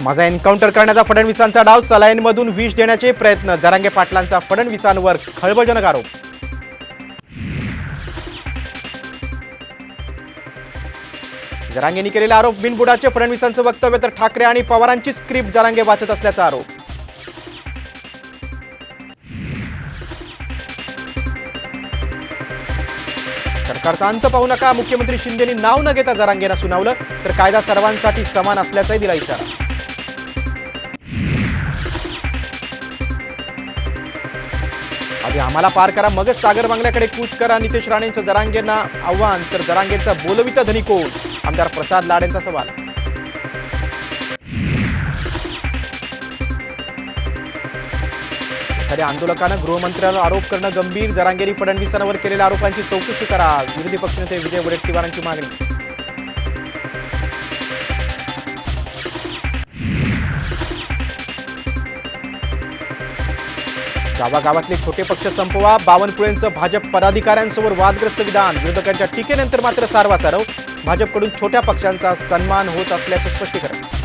माझा एन्काउंटर करण्याचा फडणवीसांचा डाव, सलाईनमधून विष देण्याचे प्रयत्न, जरांगे पाटलांचा फडणवीसांवर खळबळजनक आरोप. जरांगेंनी केलेला आरोप बिनबुडाचे, फडणवीसांचं वक्तव्य तर ठाकरे आणि पवारांची स्क्रिप्ट जरांगे वाचत असल्याचा आरोप. सरकारचा अंत पाहू नका, मुख्यमंत्री शिंदेंनी नाव न घेता जरांगेंना सुनावलं, तर कायदा सर्वांसाठी समान असल्याचाही दिला इशारा. आधी आम्हाला पार करा, मगच सागर बांगल्याकडे कूच करा, नितेश राणेंचं जरांगेंना आव्हान, तर जरांगेंचा बोलविता धनी कोण, आमदार प्रसाद लाडेंचा सवाल. एखाद्या आंदोलकानं गृहमंत्र्यांवर आरोप करणं गंभीर, जरांगेंनी फडणवीसांवर केलेल्या आरोपांची चौकशी करा, विरोधी पक्षनेते विजय वडेट्टीवारांची मागणी. गावागावातले छोटे पक्ष संपवा, बावनकुळेंचं भाजप पदाधिकाऱ्यांसमोर वादग्रस्त विधान, विरोधकांच्या टीकेनंतर मात्र सारवासारव, भाजपकडून छोट्या पक्षांचा सन्मान होत असल्याचं स्पष्टीकरण.